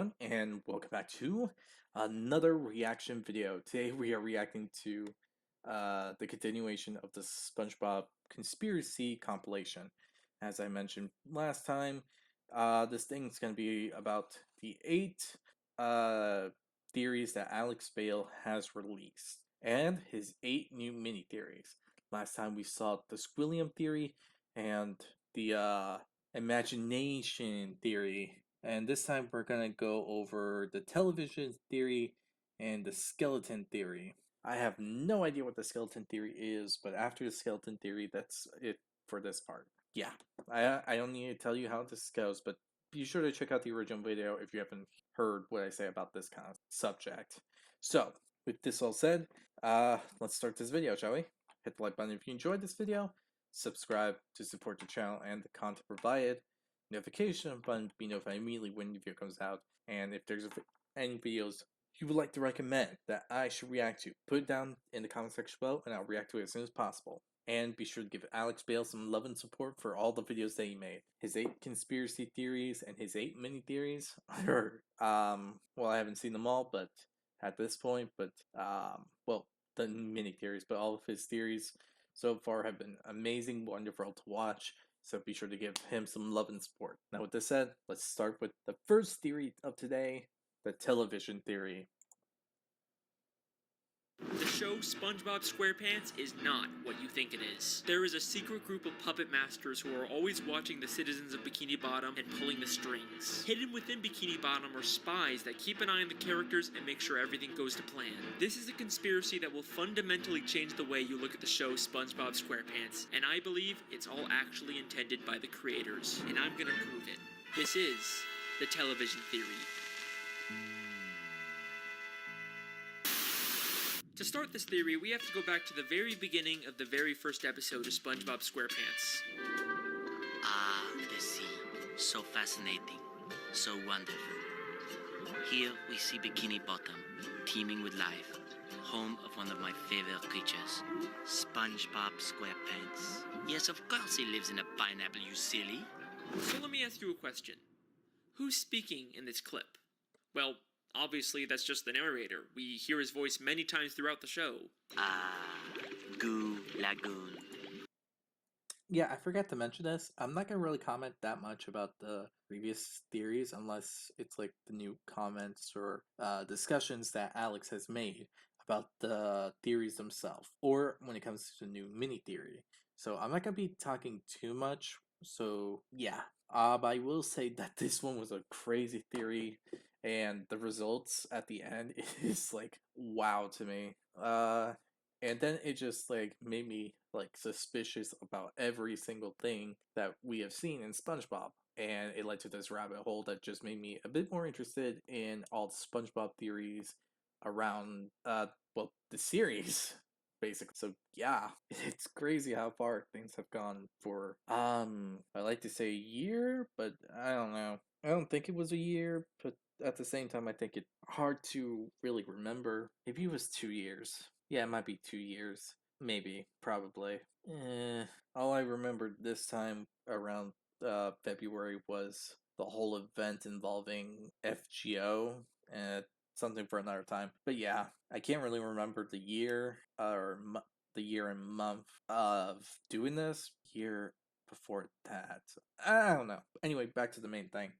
everyone, and welcome back to another reaction video. Today we are reacting to the continuation of the Spongebob Conspiracy Compilation. As I mentioned last time, this thing's going to be about the 8 theories that Alex Bale has released, and his 8 new mini-theories. Last time we saw the Squilliam theory and the imagination theory. And this time we're going to go over the television theory and the skeleton theory. I have no idea what the skeleton theory is, but after the skeleton theory, that's it for this part. Yeah, I don't need to tell you how this goes, but be sure to check out the original video if you haven't heard what I say about this kind of subject. So, with this all said, let's start this video, shall we? Hit the like button if you enjoyed this video, subscribe to support the channel and the content provided, notification button to be notified immediately when the video comes out, and if there's any videos you would like to recommend that I should react to, put it down in the comment section below and I'll react to it as soon as possible. And be sure to give Alex Bale some love and support for all the videos that he made. His 8 conspiracy theories and his 8 mini theories are, well, I haven't seen them all, but at this point, but, well, the mini theories, but all of his theories so far have been amazing, wonderful to watch. So be sure to give him some love and support. Now, with this said, let's start with the first theory of today, the television theory. The show SpongeBob SquarePants is not what you think it is. There is a secret group of puppet masters who are always watching the citizens of Bikini Bottom and pulling the strings. Hidden within Bikini Bottom are spies that keep an eye on the characters and make sure everything goes to plan. This is a conspiracy that will fundamentally change the way you look at the show SpongeBob SquarePants, and I believe it's all actually intended by the creators, and I'm gonna prove it. This is the television theory. To start this theory, we have to go back to the very beginning of the very first episode of SpongeBob SquarePants. Ah, the sea. So fascinating. So wonderful. Here we see Bikini Bottom, teeming with life. Home of one of my favorite creatures, SpongeBob SquarePants. Yes, of course he lives in a pineapple, you silly. So let me ask you a question. Who's speaking in this clip? Well, obviously, that's just the narrator. We hear his voice many times throughout the show. Ah, Goo Lagoon. Yeah, I forgot to mention this. I'm not going to really comment that much about the previous theories unless it's like the new comments or discussions that Alex has made about the theories themselves, or when it comes to the new mini theory. So I'm not going to be talking too much. So yeah, but I will say that this one was a crazy theory, and the results at the end is like wow to me. And then it just like made me like suspicious about every single thing that we have seen in SpongeBob, and it led to this rabbit hole that just made me a bit more interested in all the SpongeBob theories around well, the series basically. So yeah, it's crazy how far things have gone for I like to say a year, but I don't know. I don't think it was a year, but at the same time I think it's hard to really remember. Maybe it was 2 years. Yeah, it might be 2 years. Maybe, probably. All I remembered this time around February was the whole event involving FGO, and something for another time. But yeah, I can't really remember the year or the year and month of doing this. Year before that, I don't know. Anyway, back to the main thing.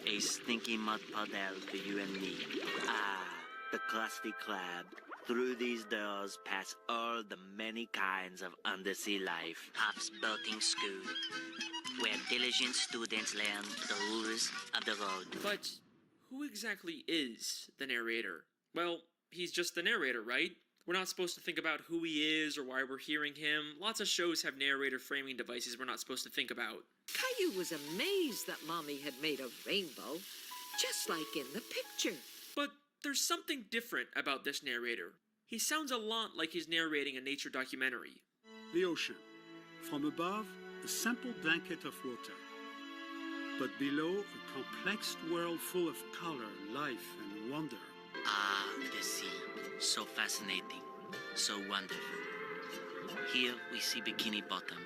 A stinky mud puddle for you and me. Ah, the Krusty Krab. Through these doors pass all the many kinds of undersea life. Pop's boating school, where diligent students learn the rules of the road. But who exactly is the narrator? Well, he's just the narrator, right? We're not supposed to think about who he is or why we're hearing him. Lots of shows have narrator framing devices we're not supposed to think about. Caillou was amazed that Mommy had made a rainbow, just like in the picture. But there's something different about this narrator. He sounds a lot like he's narrating a nature documentary. The ocean. From above, a simple blanket of water. But below, a complex world full of color, life, and wonder. Ah, the sea. So fascinating. So wonderful. Here we see Bikini Bottom,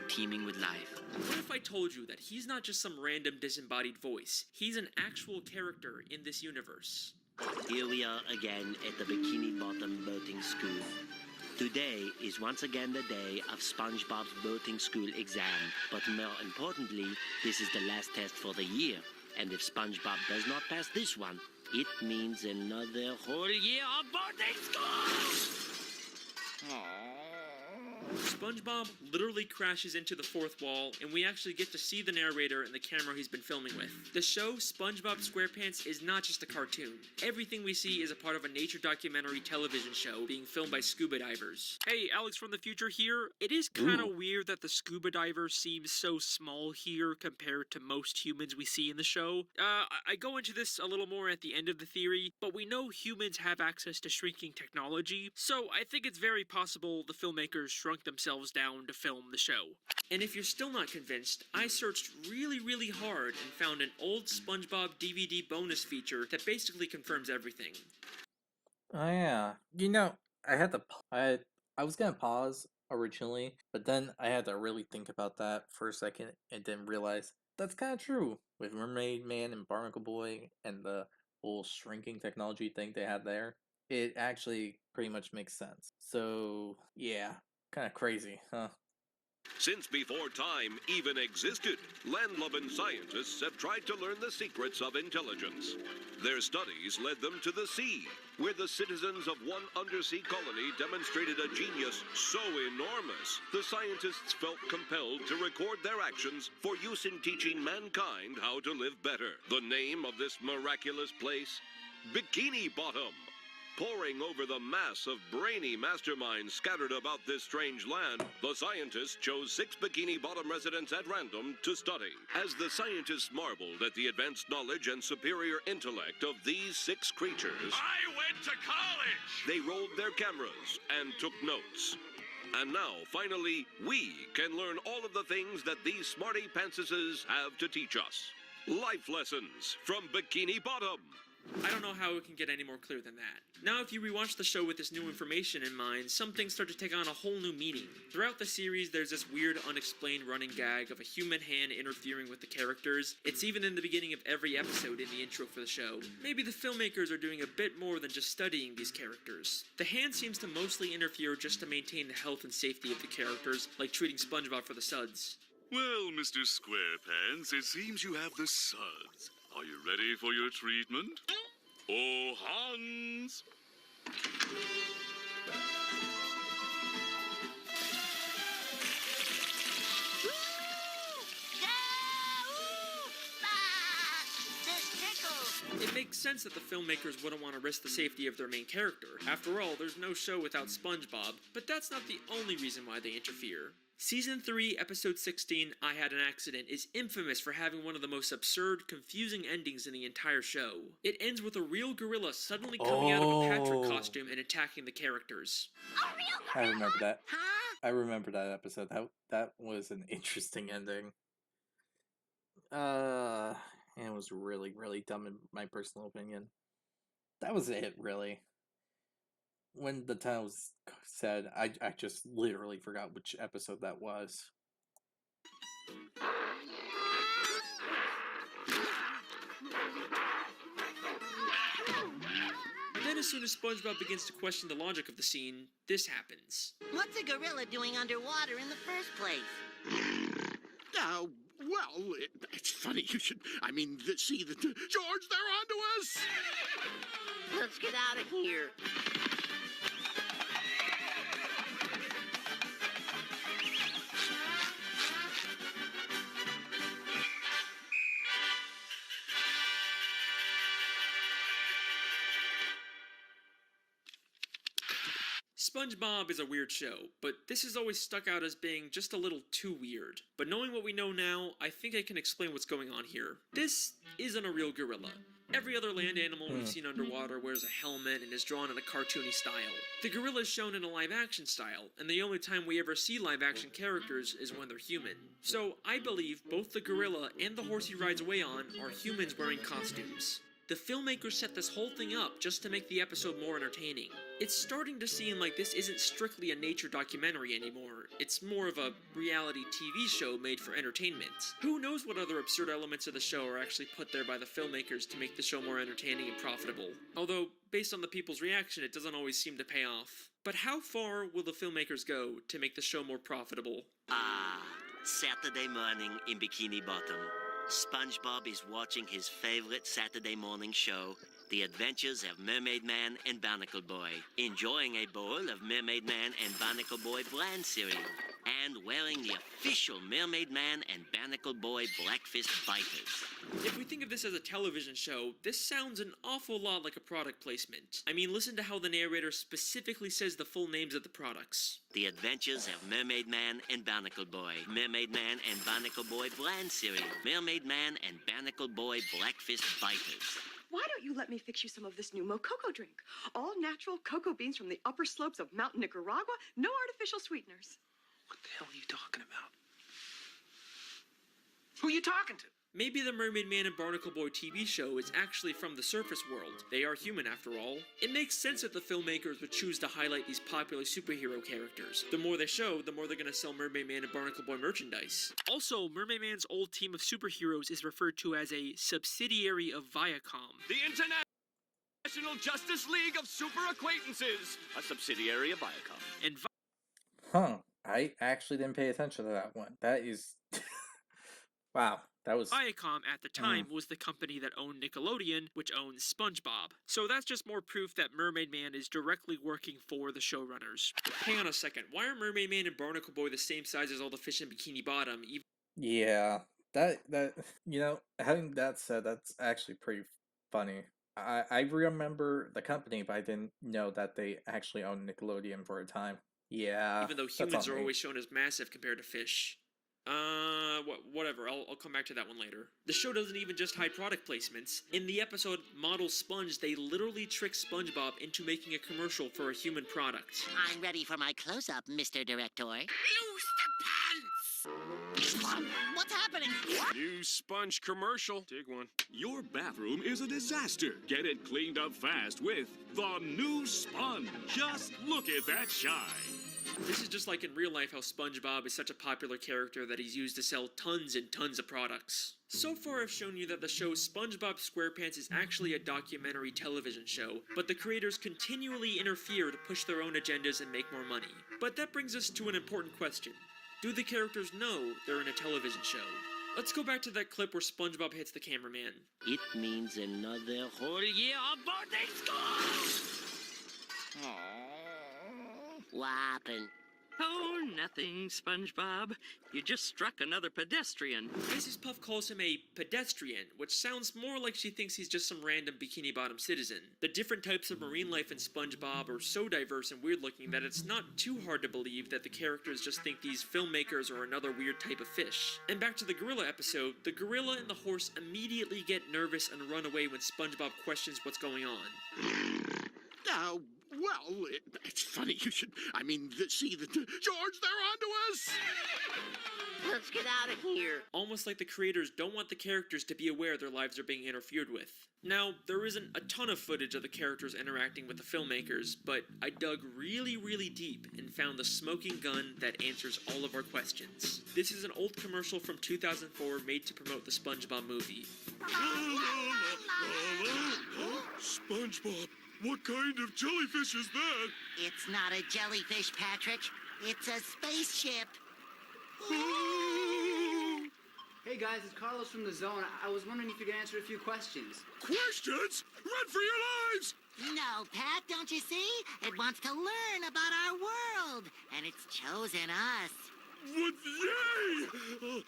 teeming with life. What if I told you that he's not just some random disembodied voice? He's an actual character in this universe. Here we are again at the Bikini Bottom boating school. Today is once again the day of SpongeBob's boating school exam. But more importantly, this is the last test for the year. And if SpongeBob does not pass this one, it means another whole year of boating school! SpongeBob literally crashes into the fourth wall, and we actually get to see the narrator and the camera he's been filming with. The show SpongeBob SquarePants is not just a cartoon. Everything we see is a part of a nature documentary television show being filmed by scuba divers. Hey, Alex from the future here. It is kind of weird that the scuba diver seems so small here compared to most humans we see in the show. I go into this a little more at the end of the theory, but we know humans have access to shrinking technology, so I think it's very possible the filmmakers shrunk themselves down to film the show. And if you're still not convinced, I searched really hard and found an old SpongeBob DVD bonus feature that basically confirms everything. Oh yeah, you know, I had to. I was gonna pause originally, but then I had to really think about that for a second, and then realize that's kind of true with Mermaid Man and Barnacle Boy and the whole shrinking technology thing they had there. It actually pretty much makes sense. So yeah, kind of crazy, huh? Since before time even existed, land-loving scientists have tried to learn the secrets of intelligence. Their studies led them to the sea, where the citizens of one undersea colony demonstrated a genius so enormous, the scientists felt compelled to record their actions for use in teaching mankind how to live better. The name of this miraculous place? Bikini Bottom. Poring over the mass of brainy masterminds scattered about this strange land, the scientists chose 6 Bikini Bottom residents at random to study. As the scientists marveled at the advanced knowledge and superior intellect of these 6 creatures, I went to college! They rolled their cameras and took notes. And now, finally, we can learn all of the things that these smarty pantsuses have to teach us. Life lessons from Bikini Bottom. I don't know how it can get any more clear than that. Now, if you rewatch the show with this new information in mind, some things start to take on a whole new meaning. Throughout the series, there's this weird, unexplained running gag of a human hand interfering with the characters. It's even in the beginning of every episode in the intro for the show. Maybe the filmmakers are doing a bit more than just studying these characters. The hand seems to mostly interfere just to maintain the health and safety of the characters, like treating SpongeBob for the suds. Well, Mr. SquarePants, it seems you have the suds. Are you ready for your treatment? Oh, Hans! It makes sense that the filmmakers wouldn't want to risk the safety of their main character. After all, there's no show without SpongeBob, but that's not the only reason why they interfere. Season 3, Episode 16, I Had an Accident, is infamous for having one of the most absurd, confusing endings in the entire show. It ends with a real gorilla suddenly coming out of a Patrick costume and attacking the characters. I remember that. I remember that episode. That was an interesting ending. And it was really dumb in my personal opinion. That was it, really. When the title was said, I just literally forgot which episode that was. Then as soon as SpongeBob begins to question the logic of the scene, this happens. What's a gorilla doing underwater in the first place? Well, it's funny you should... see that... George, they're onto us! Let's get out of here. SpongeBob is a weird show, but this has always stuck out as being just a little too weird. But knowing what we know now, I think I can explain what's going on here. This isn't a real gorilla. Every other land animal we've seen underwater wears a helmet and is drawn in a cartoony style. The gorilla is shown in a live-action style, and the only time we ever see live-action characters is when they're human. So I believe both the gorilla and the horse he rides away on are humans wearing costumes. The filmmakers set this whole thing up just to make the episode more entertaining. It's starting to seem like this isn't strictly a nature documentary anymore. It's more of a reality TV show made for entertainment. Who knows what other absurd elements of the show are actually put there by the filmmakers to make the show more entertaining and profitable. Although, based on the people's reaction, it doesn't always seem to pay off. But how far will the filmmakers go to make the show more profitable? Saturday morning in Bikini Bottom. SpongeBob is watching his favorite Saturday morning show, The Adventures of Mermaid Man and Barnacle Boy, enjoying a bowl of Mermaid Man and Barnacle Boy bland cereal, and wearing the official Mermaid Man and Barnacle Boy Blackfist biters. If we think of this as a television show, this sounds an awful lot like a product placement. I mean, listen to how the narrator specifically says the full names of the products. The Adventures of Mermaid Man and Barnacle Boy, Mermaid Man and Barnacle Boy bland cereal, Mermaid Man and Barnacle Boy Blackfist biters. Why don't you let me fix you some of this new Mococo drink? All natural cocoa beans from the upper slopes of Mountain Nicaragua, no artificial sweeteners. What the hell are you talking about? Who are you talking to? Maybe the Mermaid Man and Barnacle Boy TV show is actually from the surface world. They are human after all. It makes sense that the filmmakers would choose to highlight these popular superhero characters. The more they show, the more they're gonna sell Mermaid Man and Barnacle Boy merchandise. Also, Mermaid Man's old team of superheroes is referred to as a subsidiary of Viacom. The International Justice League of Super Acquaintances, a subsidiary of Viacom. And Huh. I actually didn't pay attention to that one. That is... wow. That was... Viacom at the time was the company that owned Nickelodeon, which owns SpongeBob. So that's just more proof that Mermaid Man is directly working for the showrunners. Hang on a second, why are Mermaid Man and Barnacle Boy the same size as all the fish in Bikini Bottom? Yeah, that, you know, having that said, that's actually pretty funny. I remember the company, but I didn't know that they actually owned Nickelodeon for a time. Yeah, even though humans are always shown as massive compared to fish. Whatever, I'll come back to that one later. The show doesn't even just hide product placements. In the episode Model Sponge, they literally trick SpongeBob into making a commercial for a human product. I'm ready for my close-up, Mr. Director. Loose the pants! What's happening? New sponge commercial. Take one. Your bathroom is a disaster. Get it cleaned up fast with the new sponge. Just look at that shine. This is just like in real life how SpongeBob is such a popular character that he's used to sell tons and tons of products. So far I've shown you that the show SpongeBob SquarePants is actually a documentary television show, but the creators continually interfere to push their own agendas and make more money. But that brings us to an important question. Do the characters know they're in a television show? Let's go back to that clip where SpongeBob hits the cameraman. It means another whole year of boarding school! What happened? Oh, nothing, SpongeBob. You just struck another pedestrian. Mrs. Puff calls him a pedestrian, which sounds more like she thinks he's just some random Bikini Bottom citizen. The different types of marine life in SpongeBob are so diverse and weird looking that it's not too hard to believe that the characters just think these filmmakers are another weird type of fish. And back to the gorilla episode, the gorilla and the horse immediately get nervous and run away when SpongeBob questions what's going on. Well, it's funny you should... I mean, see, George, they're onto us! Let's get out of here. Almost like the creators don't want the characters to be aware their lives are being interfered with. Now, there isn't a ton of footage of the characters interacting with the filmmakers, but I dug really deep and found the smoking gun that answers all of our questions. This is an old commercial from 2004 made to promote the SpongeBob movie. SpongeBob, what kind of jellyfish is that? It's not a jellyfish, Patrick. It's a spaceship. Hey guys, it's Carlos from the Zone. I was wondering if you could answer a few questions. Questions? Run for your lives! No, Pat, don't you see? It wants to learn about our world, and it's chosen us. What? Yay!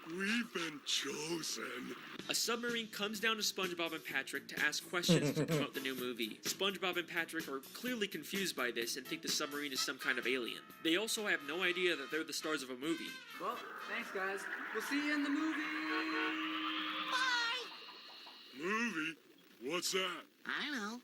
We've been chosen. A submarine comes down to SpongeBob and Patrick to ask questions to promote the new movie. SpongeBob and Patrick are clearly confused by this and think the submarine is some kind of alien. They also have no idea that they're the stars of a movie. Well, thanks guys. We'll see you in the movie. Bye! Movie? What's that? I know.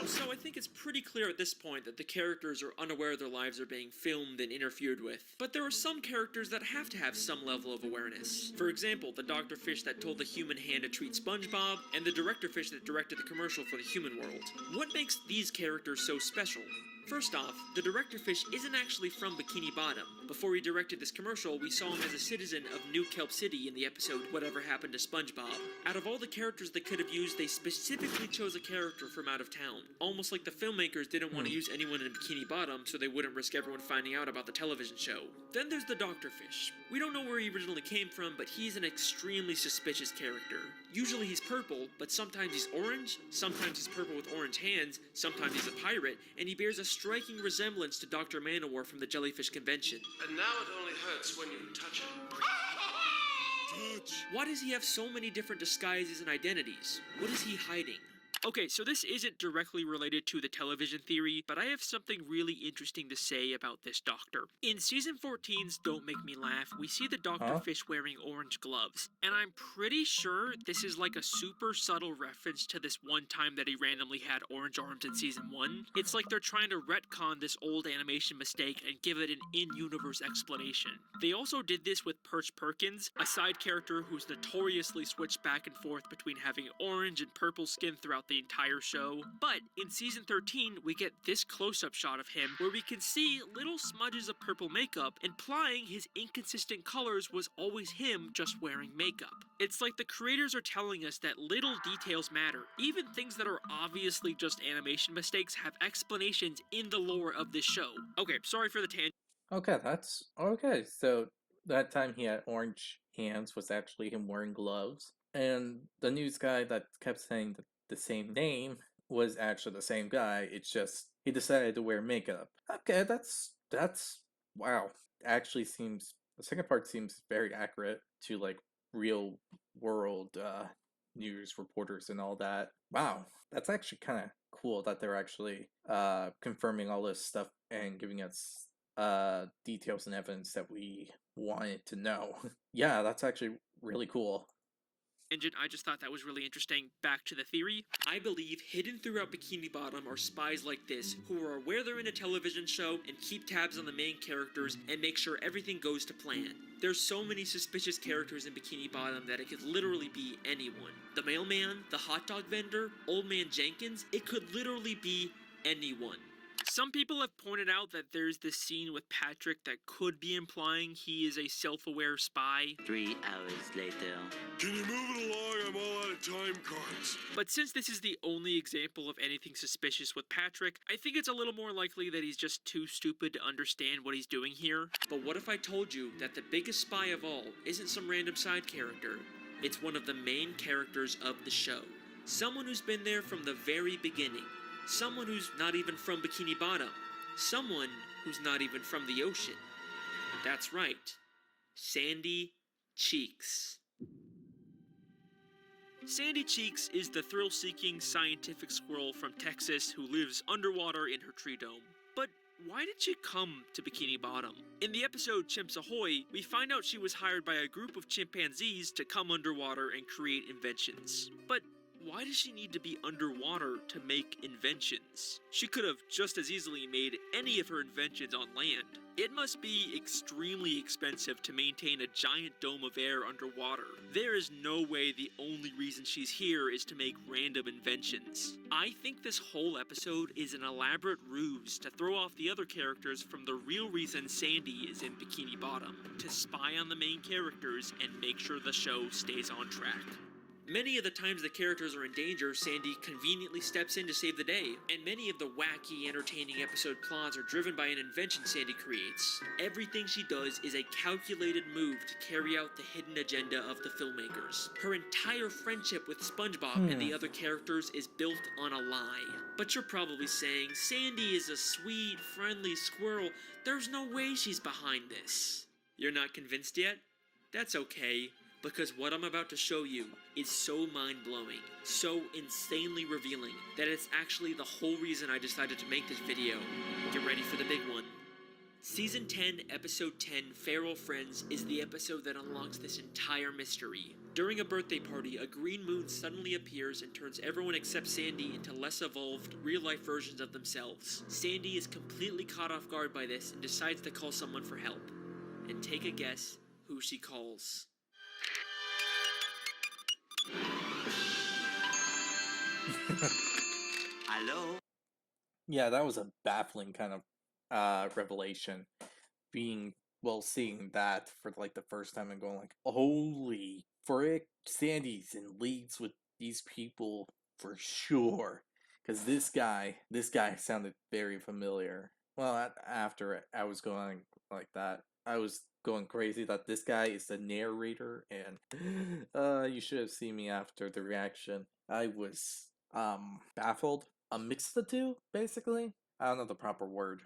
So I think it's pretty clear at this point that the characters are unaware their lives are being filmed and interfered with. But there are some characters that have to have some level of awareness. For example, the Dr. Fish that told the human hand to treat SpongeBob, and the Director Fish that directed the commercial for the human world. What makes these characters so special? First off, the Director Fish isn't actually from Bikini Bottom. Before he directed this commercial, we saw him as a citizen of New Kelp City in the episode Whatever Happened to SpongeBob. Out of all the characters they could have used, they specifically chose a character from out of town. Almost like the filmmakers didn't want to use anyone in Bikini Bottom so they wouldn't risk everyone finding out about the television show. Then there's the Dr. Fish. We don't know where he originally came from, but he's an extremely suspicious character. Usually he's purple, but sometimes he's orange, sometimes he's purple with orange hands, sometimes he's a pirate, and he bears a striking resemblance to Dr. Manowar from the Jellyfish Convention. And now it only hurts when you touch it. Why does he have so many different disguises and identities? What is he hiding? Okay, so this isn't directly related to the television theory, but I have something really interesting to say about this doctor. In season 14's Don't Make Me Laugh, we see the Dr. Fish wearing orange gloves, and I'm pretty sure this is like a super subtle reference to this one time that he randomly had orange arms in season 1. It's like they're trying to retcon this old animation mistake and give it an in-universe explanation. They also did this with Perch Perkins, a side character who's notoriously switched back and forth between having orange and purple skin throughout the entire show. But in season 13, we get this close-up shot of him where we can see little smudges of purple makeup, implying his inconsistent colors was always him just wearing makeup. It's like the creators are telling us that little details matter. Even things that are obviously just animation mistakes have explanations in the lore of this show. Okay, sorry for the tangent. Okay, that's okay. So that time he had orange hands was actually him wearing gloves. And the news guy that kept saying the same name was actually the same guy. It's just he decided to wear makeup. Okay, that's wow. Actually seems the second part seems very accurate to like real world news reporters and all that. Wow, that's actually kind of cool that they're actually confirming all this stuff and giving us details and evidence that we wanted to know. Yeah, that's actually really cool. I just thought that was really interesting. Back to the theory. I believe hidden throughout Bikini Bottom are spies like this who are aware they're in a television show and keep tabs on the main characters and make sure everything goes to plan. There's so many suspicious characters in Bikini Bottom that it could literally be anyone. The mailman, the hot dog vendor, Old Man Jenkins, it could literally be anyone. Some people have pointed out that there's this scene with Patrick that could be implying he is a self-aware spy. 3 hours later. Can you move it along? I'm all out of time cards. But since this is the only example of anything suspicious with Patrick, I think it's a little more likely that he's just too stupid to understand what he's doing here. But what if I told you that the biggest spy of all isn't some random side character? It's one of the main characters of the show. Someone who's been there from the very beginning. Someone who's not even from Bikini Bottom. Someone who's not even from the ocean. That's right. Sandy Cheeks. Sandy Cheeks is the thrill-seeking scientific squirrel from Texas who lives underwater in her tree dome. But why did she come to Bikini Bottom? In the episode Chimps Ahoy, we find out she was hired by a group of chimpanzees to come underwater and create inventions. But why does she need to be underwater to make inventions? She could have just as easily made any of her inventions on land. It must be extremely expensive to maintain a giant dome of air underwater. There is no way the only reason she's here is to make random inventions. I think this whole episode is an elaborate ruse to throw off the other characters from the real reason Sandy is in Bikini Bottom, to spy on the main characters and make sure the show stays on track. Many of the times the characters are in danger, Sandy conveniently steps in to save the day, and many of the wacky, entertaining episode plots are driven by an invention Sandy creates. Everything she does is a calculated move to carry out the hidden agenda of the filmmakers. Her entire friendship with SpongeBob and the other characters is built on a lie. But you're probably saying, Sandy is a sweet, friendly squirrel. There's no way she's behind this. You're not convinced yet? That's okay. Because what I'm about to show you is so mind-blowing, so insanely revealing, that it's actually the whole reason I decided to make this video. Get ready for the big one. Season 10, Episode 10, Feral Friends, is the episode that unlocks this entire mystery. During a birthday party, a green moon suddenly appears and turns everyone except Sandy into less evolved, real-life versions of themselves. Sandy is completely caught off guard by this and decides to call someone for help. And take a guess who she calls. Hello? Yeah, that was a baffling kind of revelation. Seeing that for like the first time and going like, holy frick, Sandy's in leagues with these people for sure. Because this guy sounded very familiar. Well, after I was going like that, I was going crazy that this guy is the narrator, and you should have seen me after the reaction. I was baffled. A mix of the two, basically. I don't know the proper word.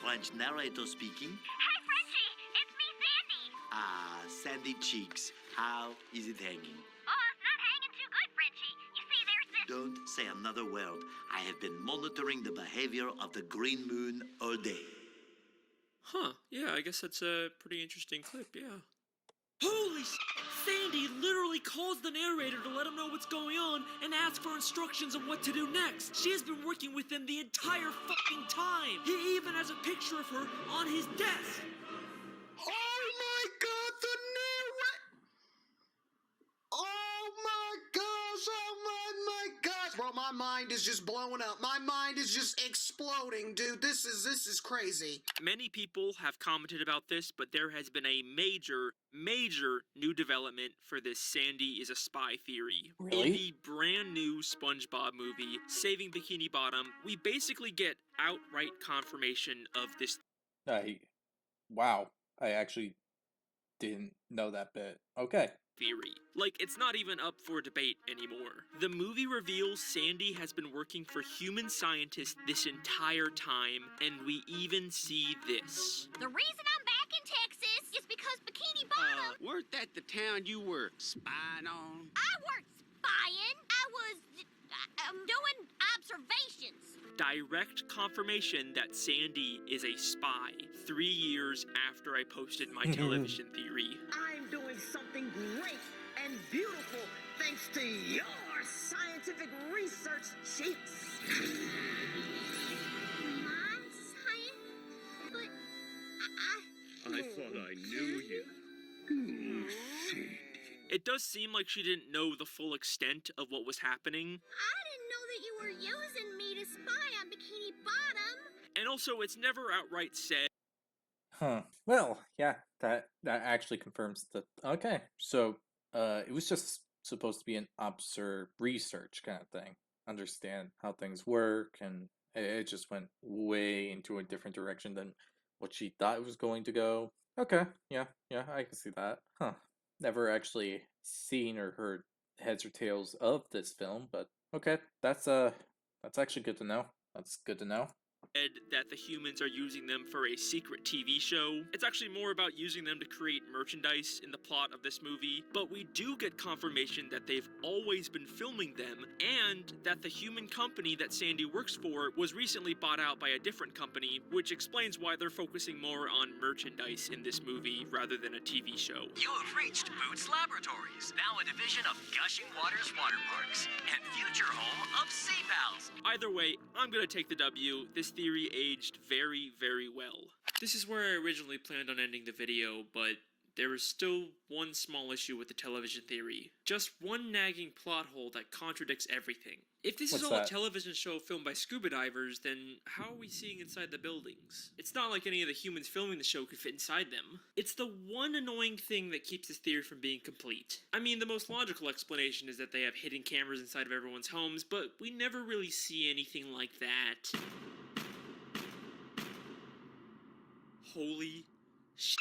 French narrator speaking. Hey, Frenchie! It's me, Sandy! Ah, Sandy Cheeks. How is it hanging? Oh, it's not hanging too good, Frenchie. You see, there's this... Don't say another word. I have been monitoring the behavior of the green moon all day. Huh, yeah, I guess that's a pretty interesting clip, yeah. Holy Sandy literally calls the narrator to let him know what's going on and ask for instructions on what to do next. She has been working with him the entire fucking time. He even has a picture of her on his desk. Oh my god, the narrator! Oh my gosh, my gosh! Bro, my mind is just blowing up. My mind is just exploding, dude. This is crazy. Many people have commented about this, but there has been a major new development for this Sandy is a spy theory. Really? In the brand new SpongeBob movie, Saving Bikini Bottom, we basically get outright confirmation of this Wow, I actually didn't know that bit. Okay. theory. Like, it's not even up for debate anymore. The movie reveals Sandy has been working for human scientists this entire time, and we even see this. The reason I'm back in Texas is because Bikini Bottom... Weren't that the town you were spying on? I weren't spying. I was... doing observations. Direct confirmation that Sandy is a spy 3 years after I posted my television theory. I'm doing something great and beautiful thanks to your scientific research, cheeks. My science? But I thought I knew you. Sandy. It does seem like she didn't know the full extent of what was happening. I didn't know that you were using me to spy on Bikini Bottom. And also, it's never outright said. Huh. Well, yeah, that actually confirms that. Okay, so it was just supposed to be an research kind of thing. Understand how things work, and it just went way into a different direction than what she thought it was going to go. Okay, yeah, I can see that. Huh. Never actually seen or heard heads or tails of this film, but okay, that's actually good to know. That's good to know. That the humans are using them for a secret TV show. It's actually more about using them to create merchandise in the plot of this movie, but we do get confirmation that they've always been filming them, and that the human company that Sandy works for was recently bought out by a different company, which explains why they're focusing more on merchandise in this movie rather than a TV show. You have reached Boots Laboratories, now a division of Gushing Waters Water Parks, and future home of Sea Pals. Either way, I'm gonna take the W. This theory aged very, very well. This is where I originally planned on ending the video, but there is still one small issue with the television theory. Just one nagging plot hole that contradicts everything. If this is all a television show filmed by scuba divers, then how are we seeing inside the buildings? It's not like any of the humans filming the show could fit inside them. It's the one annoying thing that keeps this theory from being complete. I mean, the most logical explanation is that they have hidden cameras inside of everyone's homes, but we never really see anything like that. Holy shit.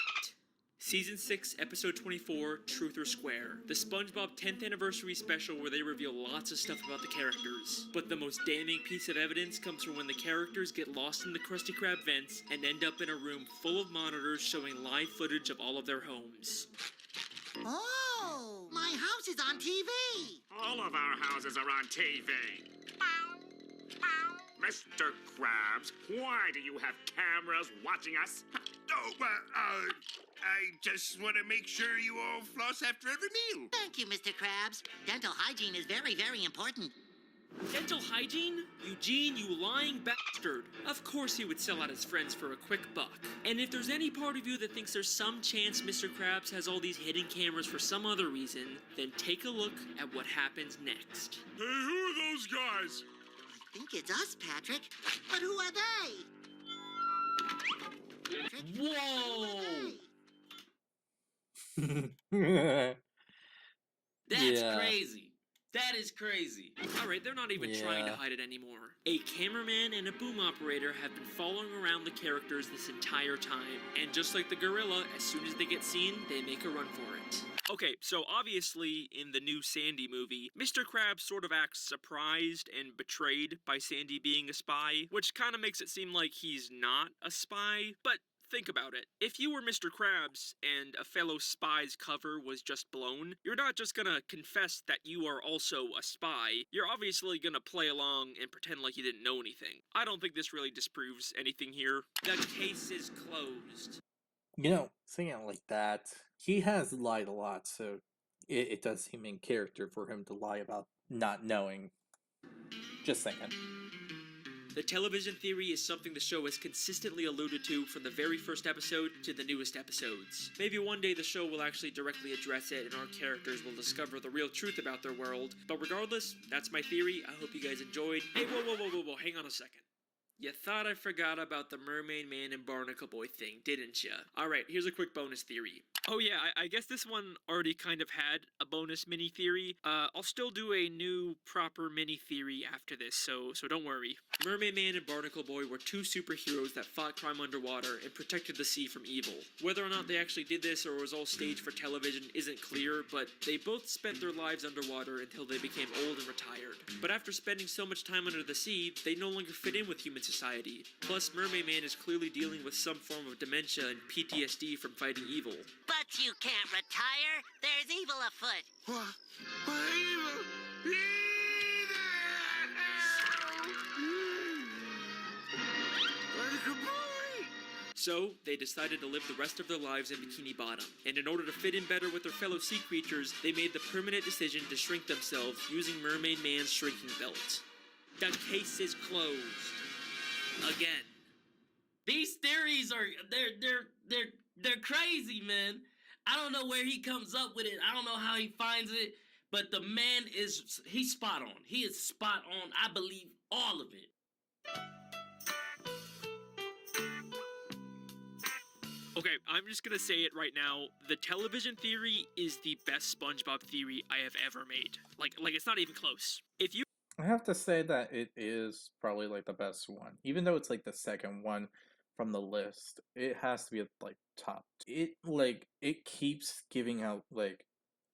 Season 6, Episode 24, Truth or Square. The SpongeBob 10th Anniversary Special where they reveal lots of stuff about the characters. But the most damning piece of evidence comes from when the characters get lost in the Krusty Krab vents and end up in a room full of monitors showing live footage of all of their homes. Oh, my house is on TV. All of our houses are on TV. Mr. Krabs, why do you have cameras watching us? Oh, well, I just want to make sure you all floss after every meal. Thank you, Mr. Krabs. Dental hygiene is very, very important. Dental hygiene? Eugene, you lying bastard. Of course he would sell out his friends for a quick buck. And if there's any part of you that thinks there's some chance Mr. Krabs has all these hidden cameras for some other reason, then take a look at what happens next. Hey, who are those guys? I think it's us, Patrick. But who are they? Patrick, Whoa! That's Crazy. That is crazy. Alright, they're not even trying to hide it anymore. A cameraman and a boom operator have been following around the characters this entire time. And just like the gorilla, as soon as they get seen, they make a run for it. Okay, so obviously, in the new Sandy movie, Mr. Krabs sort of acts surprised and betrayed by Sandy being a spy, which kind of makes it seem like he's not a spy, but think about it. If you were Mr. Krabs and a fellow spy's cover was just blown, you're not just gonna confess that you are also a spy. You're obviously gonna play along and pretend like you didn't know anything. I don't think this really disproves anything here. The case is closed. You know, saying it like that, he has lied a lot, so it does seem in character for him to lie about not knowing. Just saying. The television theory is something the show has consistently alluded to from the very first episode to the newest episodes. Maybe one day the show will actually directly address it and our characters will discover the real truth about their world. But regardless, that's my theory. I hope you guys enjoyed. Hey, whoa, hang on a second. You thought I forgot about the Mermaid Man and Barnacle Boy thing, didn't ya? Alright, here's a quick bonus theory. Oh yeah, I guess this one already kind of had a bonus mini theory. I'll still do a new proper mini theory after this, so don't worry. Mermaid Man and Barnacle Boy were two superheroes that fought crime underwater and protected the sea from evil. Whether or not they actually did this or was all staged for television isn't clear, but they both spent their lives underwater until they became old and retired. But after spending so much time under the sea, they no longer fit in with human society. Plus, Mermaid Man is clearly dealing with some form of dementia and PTSD from fighting evil. But you can't retire. There's evil afoot. What evil? So, they decided to live the rest of their lives in Bikini Bottom, and in order to fit in better with their fellow sea creatures, they made the permanent decision to shrink themselves using Mermaid Man's shrinking belt. The case is closed. Again. These theories are they're crazy, man. I don't know where he comes up with it. I don't know how he finds it, but the man he's spot on. He is spot on. I believe all of it. Okay, I'm just gonna say it right now. The television theory is the best SpongeBob theory I have ever made. Like it's not even close. If you I have to say that it is probably like the best one. Even though it's like the second one from the list, it has to be like top. It keeps giving out like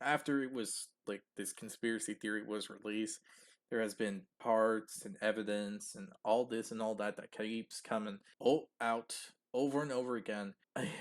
after it was like this conspiracy theory was released, there has been parts and evidence and all this and all that keeps coming out over and over again,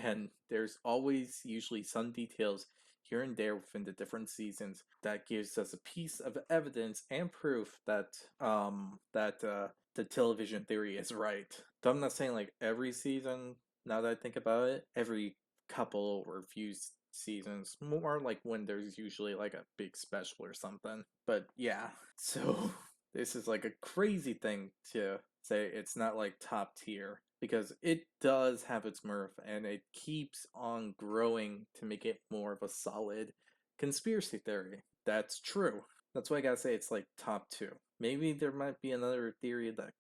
and there's always usually some details here and there within the different seasons that gives us a piece of evidence and proof that the television theory is right. So I'm not saying like every season, now that I think about it, every couple or few seasons, more like when there's usually like a big special or something. But yeah, so this is like a crazy thing to say it's not like top tier, because it does have its mirth and it keeps on growing to make it more of a solid conspiracy theory. That's true. That's why I gotta say it's like top 2. Maybe there might be another theory that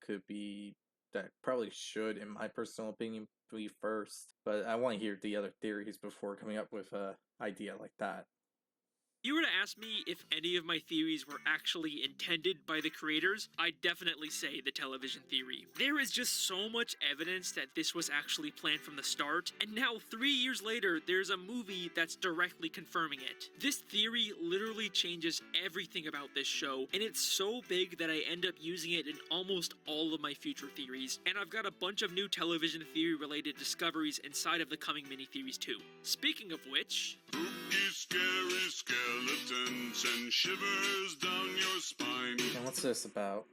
probably should, in my personal opinion, be first, but I want to hear the other theories before coming up with a idea like that. you were to ask me if any of my theories were actually intended by the creators, I'd definitely say the television theory. There is just so much evidence that this was actually planned from the start, and now 3 years later, there's a movie that's directly confirming it. This theory literally changes everything about this show, and it's so big that I end up using it in almost all of my future theories, and I've got a bunch of new television theory-related discoveries inside of the coming mini-theories too. Speaking of which... Spooky, scary skeletons and shivers down your spine. And what's this about?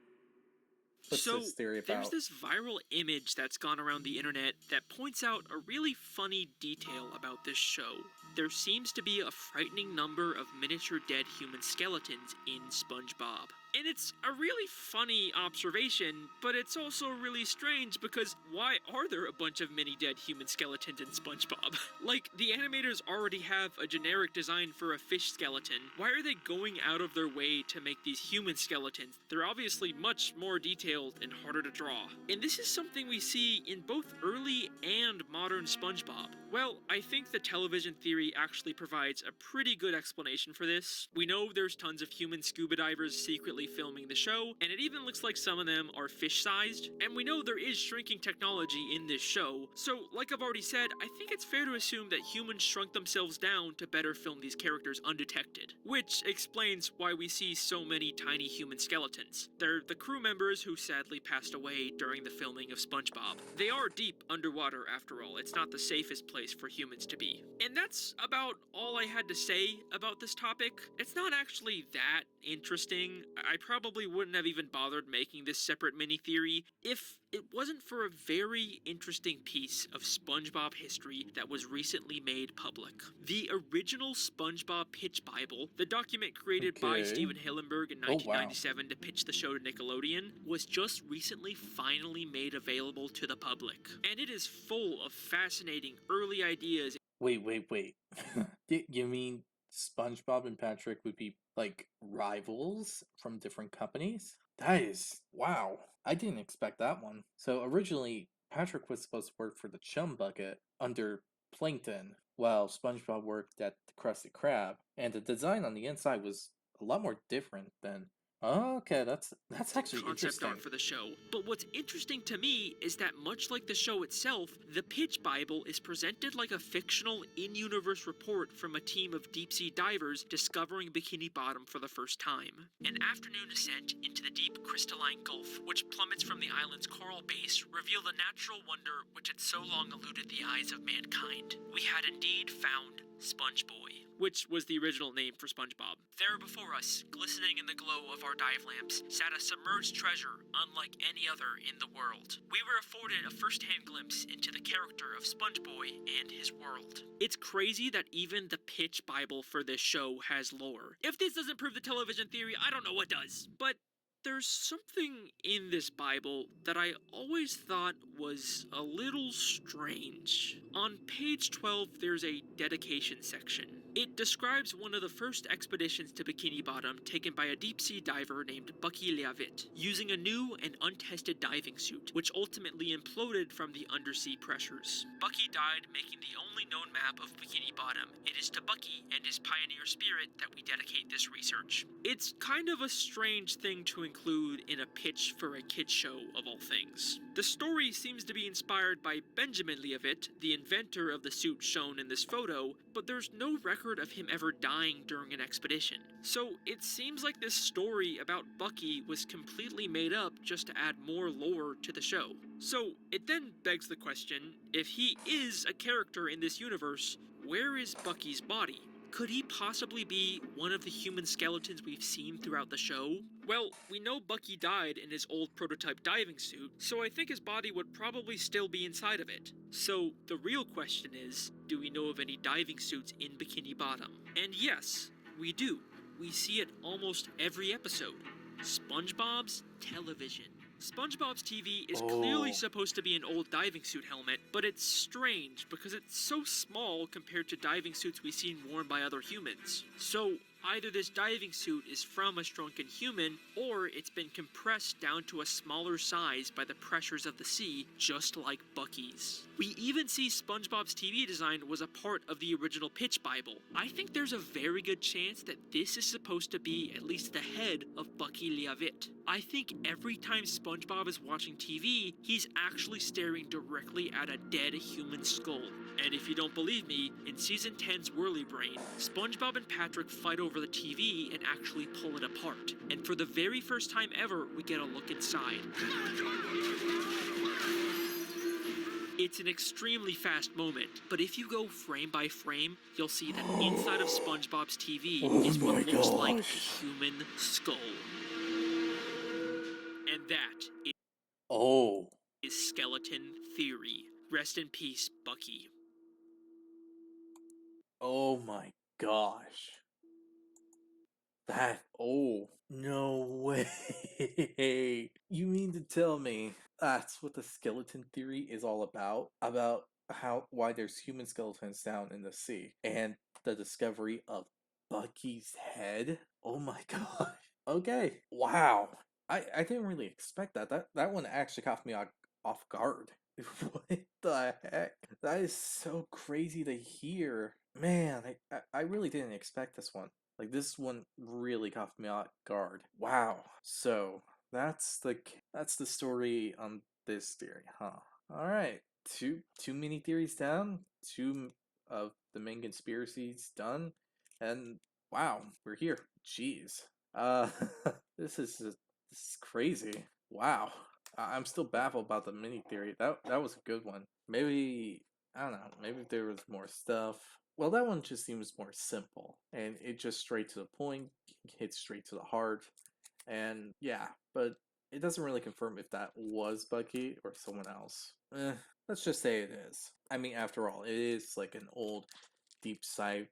What's So, this theory there's about? this viral image that's gone around the internet that points out a really funny detail about this show. There seems to be a frightening number of miniature dead human skeletons in SpongeBob. And it's a really funny observation, but it's also really strange because why are there a bunch of mini dead human skeletons in SpongeBob? Like, the animators already have a generic design for a fish skeleton. Why are they going out of their way to make these human skeletons? They're obviously much more detailed and harder to draw. And this is something we see in both early and modern SpongeBob. Well, I think the television theory actually provides a pretty good explanation for this. We know there's tons of human scuba divers secretly filming the show, and it even looks like some of them are fish-sized. And we know there is shrinking technology in this show, so like I've already said, I think it's fair to assume that humans shrunk themselves down to better film these characters undetected. Which explains why we see so many tiny human skeletons. They're the crew members who sadly passed away during the filming of SpongeBob. They are deep underwater after all, it's not the safest place for humans to be. And that's about all I had to say about this topic. It's not actually that interesting. I probably wouldn't have even bothered making this separate mini theory if it wasn't for a very interesting piece of SpongeBob history that was recently made public. The original SpongeBob Pitch Bible, the document created by Okay. Steven Hillenburg in Oh, wow. 1997 to pitch the show to Nickelodeon, was just recently finally made available to the public. And it is full of fascinating early ideas. Wait. You mean SpongeBob and Patrick would be like rivals from different companies? That is, wow. I didn't expect that one. So originally, Patrick was supposed to work for the Chum Bucket under Plankton, while SpongeBob worked at the Krusty Krab, and the design on the inside was a lot more different than. Oh, okay, that's actually Concept interesting. art for the show. But what's interesting to me is that much like the show itself, the Pitch Bible is presented like a fictional in-universe report from a team of deep-sea divers discovering Bikini Bottom for the first time. An afternoon ascent into the deep crystalline gulf, which plummets from the island's coral base, revealed the natural wonder which had so long eluded the eyes of mankind. We had indeed found Spongeboy, which was the original name for SpongeBob. There before us, glistening in the glow of our dive lamps, sat a submerged treasure unlike any other in the world. We were afforded a first-hand glimpse into the character of Spongeboy and his world. It's crazy that even the Pitch Bible for this show has lore. If this doesn't prove the television theory, I don't know what does. But there's something in this Bible that I always thought was a little strange. On page 12, there's a dedication section. It describes one of the first expeditions to Bikini Bottom taken by a deep-sea diver named Bucky Leavitt, using a new and untested diving suit, which ultimately imploded from the undersea pressures. Bucky died making the only known map of Bikini Bottom. It is to Bucky and his pioneer spirit that we dedicate this research. It's kind of a strange thing to include in a pitch for a kids show of all things. The story seems to be inspired by Benjamin Leavitt, the inventor of the suit shown in this photo, but there's no record of him ever dying during an expedition. So it seems like this story about Bucky was completely made up just to add more lore to the show. So it then begs the question, if he is a character in this universe, where is Bucky's body? Could he possibly be one of the human skeletons we've seen throughout the show? Well, we know Bucky died in his old prototype diving suit, so I think his body would probably still be inside of it. So the real question is, do we know of any diving suits in Bikini Bottom? And yes, we do. We see it almost every episode. SpongeBob's television. SpongeBob's TV is clearly supposed to be an old diving suit helmet, but it's strange because it's so small compared to diving suits we've seen worn by other humans. So either this diving suit is from a shrunken human, or it's been compressed down to a smaller size by the pressures of the sea, just like Bucky's. We even see SpongeBob's TV design was a part of the original Pitch Bible. I think there's a very good chance that this is supposed to be at least the head of Bucky Leavitt. I think every time SpongeBob is watching TV, he's actually staring directly at a dead human skull. And if you don't believe me, in Season 10's Whirly Brain, SpongeBob and Patrick fight over the TV and actually pull it apart. And for the very first time ever, we get a look inside. It's an extremely fast moment, but if you go frame by frame, you'll see that inside of SpongeBob's TV is what looks like a human skull. And that is Oh. Is skeleton theory. Rest in peace, Bucky. Oh my gosh. Oh, no way. You mean to tell me that's what the skeleton theory is all about? About why there's human skeletons down in the sea and the discovery of Bucky's head? Oh my gosh. Okay. Wow. I didn't really expect that. That one actually caught me off guard. What the heck? That is so crazy to hear. Man, I really didn't expect this one. Like, this one really caught me off guard. Wow. So that's the story on this theory, huh? All right. Two mini theories down. Two of the main conspiracies done, and wow, we're here. Jeez. Uh, this is crazy. Wow. I'm still baffled about the mini theory. That was a good one. Maybe I don't know. Maybe if there was more stuff. Well, that one just seems more simple, and it just straight to the point, hits straight to the heart, and yeah. But it doesn't really confirm if that was Bucky or someone else. Let's just say it is. I mean, after all, it is like an old deep side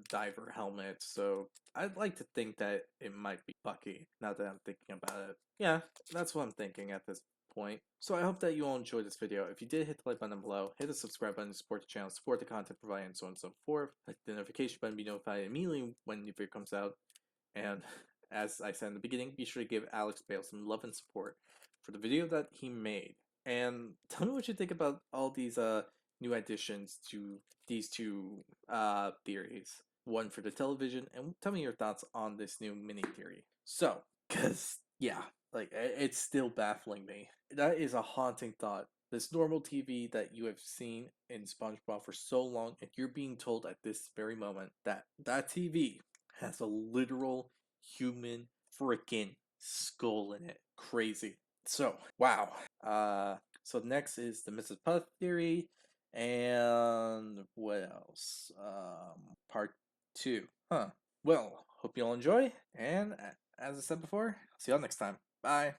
diver helmet, so I'd like to think that it might be Bucky, now that I'm thinking about it. Yeah, that's what I'm thinking at this point. So I hope that you all enjoyed this video. If you did, hit the like button below, hit the subscribe button to support the channel, support the content provided, and so on and so forth. Hit the notification button to be notified immediately when the video comes out. And as I said in the beginning, be sure to give Alex Bale some love and support for the video that he made. And tell me what you think about all these new additions to these two theories. One for the television, and tell me your thoughts on this new mini theory. So, because, yeah, like, it's still baffling me. That is a haunting thought. This normal TV that you have seen in SpongeBob for so long, and you're being told at this very moment that that TV has a literal human freaking skull in it. Crazy. So, wow. So next is the Mrs. Puff theory, and what else? Part 2. Huh. Well, hope you all enjoy, and as I said before, see y'all next time. Bye.